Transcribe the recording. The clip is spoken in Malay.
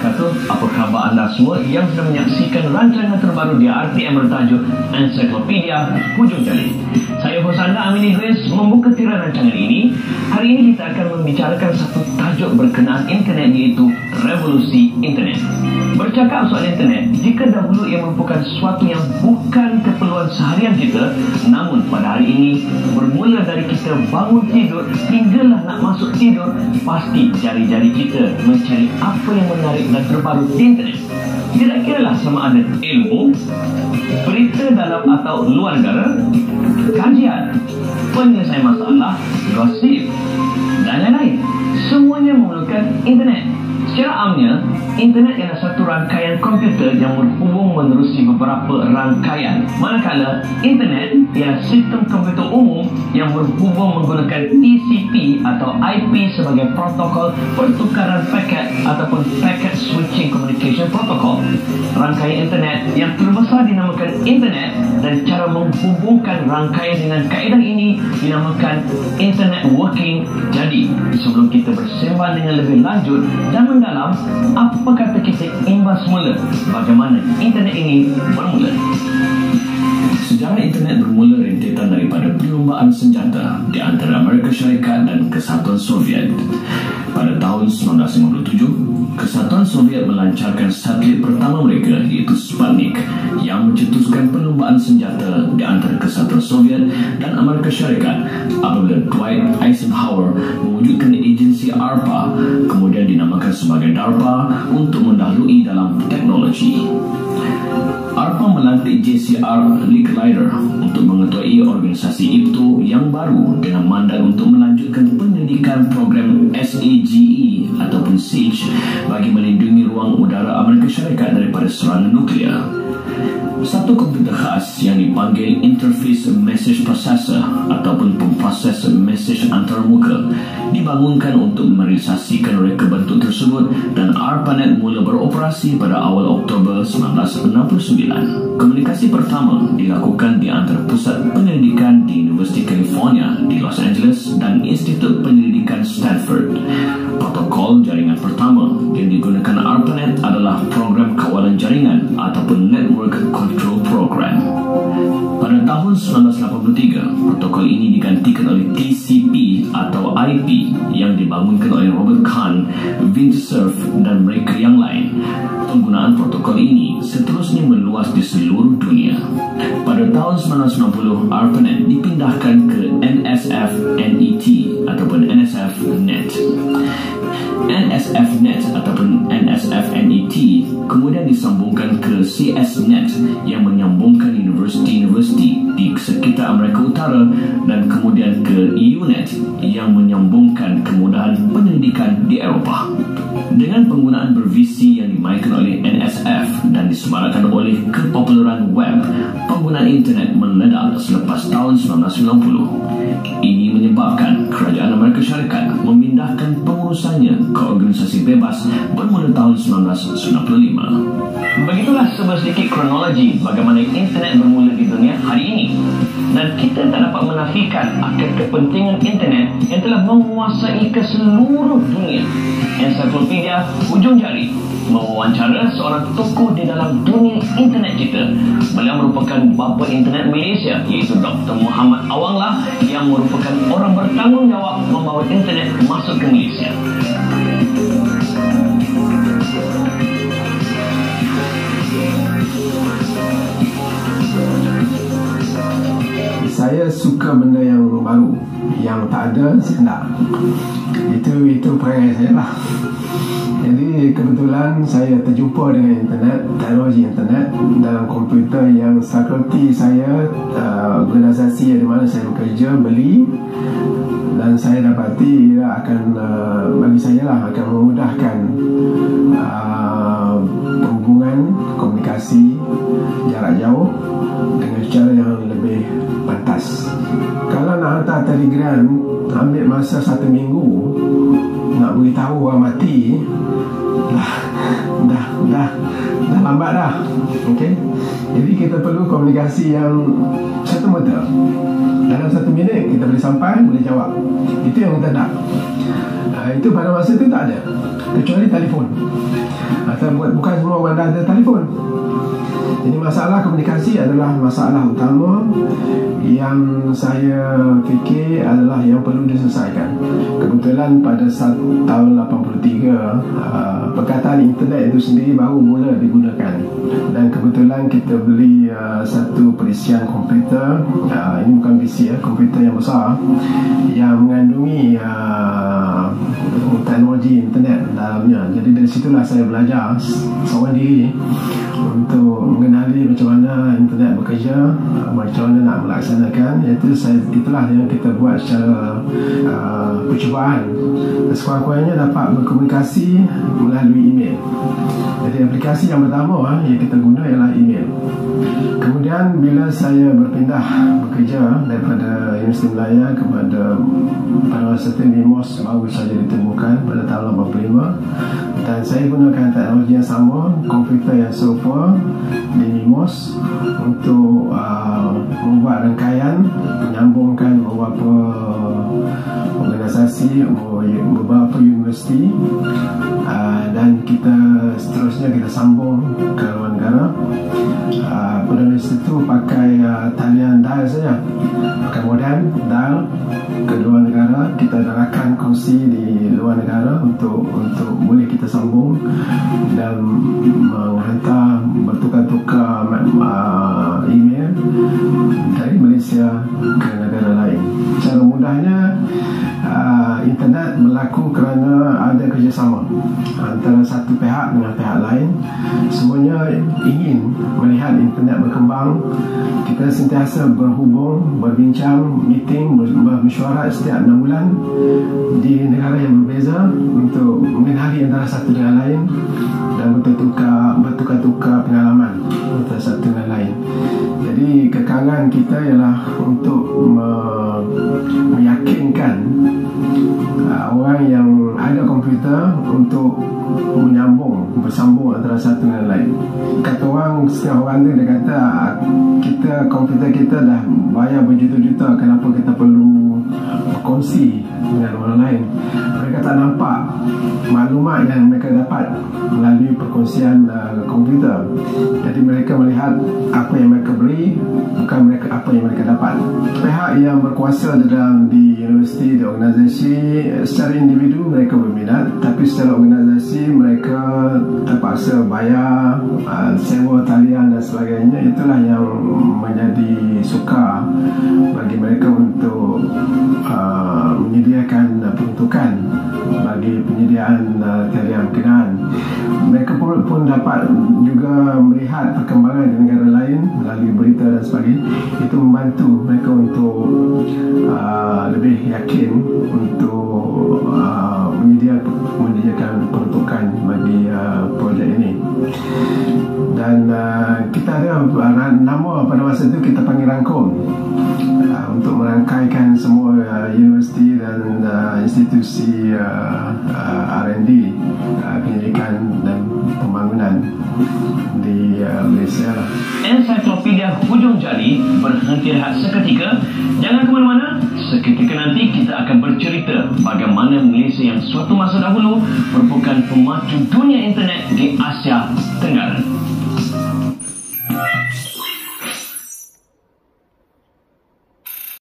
wabarakatuh. Apa khabar anda semua yang sedang menyaksikan rancangan terbaru di RTM bertajuk Ensiklopedia Hujung Jari. Saya hos anda Amin Idris membuka tirai rancangan ini. Hari ini kita akan membicarakan satu tajuk berkenaan internet, iaitu revolusi internet. Bercakap soal internet, jika dahulu ia merupakan sesuatu yang bukan keperluan seharian kita, namun pada hari ini bermula dari kita bangun tidur hinggalah nak masuk tidur, pasti jari-jari kita mencari apa yang menarik dan terbaru di internet. Tidak kiralah sama ada ilmu, berita dalam atau luar negara, kajian, penyelesaian masalah, gosip dan lain-lain. Semuanya memerlukan internet. Secara amnya, internet ialah satu rangkaian komputer yang berhubung menerusi beberapa rangkaian. Manakala internet ialah sistem komputer umum yang berhubung menggunakan TCP atau IP sebagai protokol pertukaran paket ataupun Packet Switching Communication Protocol. Rangkaian internet yang terbesar dinamakan internet, dan cara menghubungkan rangkaian dengan kaedah ini dinamakan internet working. Jadi, sebelum kita bersembang dengan lebih lanjut dan mendalam, apa kata kita imbas mula bagaimana internet ini bermula. Sejarah internet bermula rentetan daripada perlumbaan senjata di antara Amerika Syarikat dan Kesatuan Soviet. Pada tahun 1957, Kesatuan Soviet melancarkan satelit pertama mereka, iaitu Sputnik, yang mencetuskan perlumbaan senjata di antara Kesatuan Soviet dan Amerika Syarikat apabila Dwight Eisenhower mewujudkan agensi ARPA, kemudian dinamakan sebagai DARPA, untuk mendahului dalam teknologi. ARPA melantik JCR Licklider untuk mengetuai organisasi itu yang baru dengan mandat untuk melanjutkan penyelidikan program SAGE ataupun SAGE bagi melindungi ruang udara Amerika Syarikat daripada serangan nuklear. Satu komputer khas yang dipanggil Interface Message Processor ataupun pemproses message antarmuka dibangunkan untuk merealisasikan reka bentuk tersebut, dan ARPANET mula beroperasi pada awal Oktober 1969. Komunikasi pertama dilakukan di antara pusat penyelidikan di Universiti California di Los Angeles dan Institut Penyelidikan Stanford. Protokol jaringan pertama yang digunakan ARPANET adalah program kawalan jaringan ataupun Network Control Program. Pada tahun 1983, protokol ini digantikan oleh TCP atau IP yang dibangunkan oleh Robert Kahn, Vint Cerf dan mereka yang lain. Penggunaan protokol ini seterusnya meluas di seluruh dunia. Pada tahun 1990, ARPANET dipindahkan ke NSF-NET ataupun NSF-NET. NSF-NET ataupun NSF-NET kemudian disambungkan ke CS-NET yang menyambungkan universiti-universiti di sekitar Amerika Utara, dan kemudian ke EUNET yang menyambungkan kemudahan penyelidikan di Eropah. Dengan penggunaan bervisi yang dimainkan oleh NSF dan disemarakkan oleh kepopularan web, penggunaan internet meledak selepas tahun 1990. Ini menyebabkan kerajaan Amerika Syarikat memindahkan pengurusannya ke organisasi bebas bermula tahun 1995. Begitulah sedikit kronologi bagaimana internet bermula di dunia hari ini. Dan kita tak dapat menafikan akan kepentingan internet yang telah menguasai ke seluruh dunia. Ensiklopedia Hujung Jari mewawancara seorang tokoh di dalam dunia internet kita. Beliau merupakan bapa internet Malaysia, iaitu Dr. Muhammad Awanglah, yang merupakan orang bertanggungjawab membawa internet masuk ke Malaysia. Saya suka benda yang baru, yang tak ada saya nak. Itu perangai saya lah. Jadi kebetulan saya terjumpa dengan internet, teknologi internet dalam komputer yang fakulti saya, organisasi di mana saya bekerja beli, dan saya dapati ia akan bagi saya lah akan memudahkan penghubungan komunikasi jarak jauh dengan cara yang lebih pantas. Kalau nak hantar telegram ambil masa 1 minggu, nak beritahu orang mati dah lambat dah. Okey, jadi kita perlu komunikasi yang serta-merta. Dalam 1 minit kita boleh sampai, boleh jawab. Itu yang kita nak. Itu pada masa itu tak ada, kecuali telefon. Bukan semua orang dah ada telefon. Jadi masalah komunikasi adalah masalah utama yang saya fikir adalah yang perlu diselesaikan. Kebetulan pada tahun 83 perkataan internet itu sendiri baru mula digunakan, dan kebetulan kita beli satu perisian komputer, ini bukan PC, komputer yang besar yang mengandungi teknologi internet dalamnya. Jadi dari situlah saya belajar seorang diri untuk mengenali macam mana internet bekerja, macam mana nak melaksanakan. Itulah yang kita buat secara percubaan. Sekurang-kurangnya dapat berkomunikasi melalui email. Jadi aplikasi yang pertama yang kita guna ialah email. Kemudian bila saya berpindah bekerja daripada Universiti Malaya kepada Universiti MIMOS, baru saja ditemukan pada tahun 85, dan saya gunakan teknologi yang sama, komputer yang serupa di MIMOS, untuk membuat rangkaian menyambungkan beberapa organisasi, beberapa universiti, dan kita seterusnya kita sambung ke luar negara. Pada masa itu pakai talian dial saja, pakai modem dial ke luar negara. Kita ada rakan kongsi di luar negara untuk boleh kita sambung dan menghantar, bertukar-tukar email dari Malaysia ke negara lain. Secara mudahnya internet berlaku kerana ada kerjasama antara satu pihak dengan pihak lain. Semuanya ingin melihat internet berkembang. Kita sentiasa berhubung, berbincang, meeting, bermesyuarat setiap 6 bulan di negara yang berbeza untuk mengenali antara satu dengan lain dan bertukar-tukar pengalaman antara satu dengan lain. Jadi kekangan kita ialah untuk meyakinkan orang yang ada komputer untuk bersambung antara satu dengan lain. Kata orang, setiap orang tu dia kata, komputer kita dah bayar berjuta-juta, kenapa kita perlu berkongsi dengan orang lain? Mereka tak nampak maklumat yang mereka dapat melalui perkongsian komputer. Jadi mereka melihat apa yang mereka beli, bukan apa yang mereka dapat. Pihak yang berkuasa di universiti, di organisasi, secara individu mereka berminat, tapi secara organisasi mereka terpaksa bayar, sewa talian dan sebagainya. Itulah yang menjadi sukar bagi mereka untuk menyediakan peruntukan bagi penyediaan talian berkenaan. Mereka pun dapat juga melihat perkembangan di negara lain melalui berita dan sebagainya. Itu membantu mereka untuk lebih yakin untuk menyediakan peruntukan bagi projek ini. Dan kita ada nama pada masa itu kita panggil rangkum, untuk merangkaikan semua universiti dan institusi R&D, penyelidikan dan pembangunan di Malaysia. Ensiklopedia Hujung Jari berhenti rehat seketika. Jangan ke mana-mana. Seketika nanti kita akan bercerita bagaimana Malaysia yang suatu masa dahulu merupakan pemacu dunia internet di Asia Tenggara.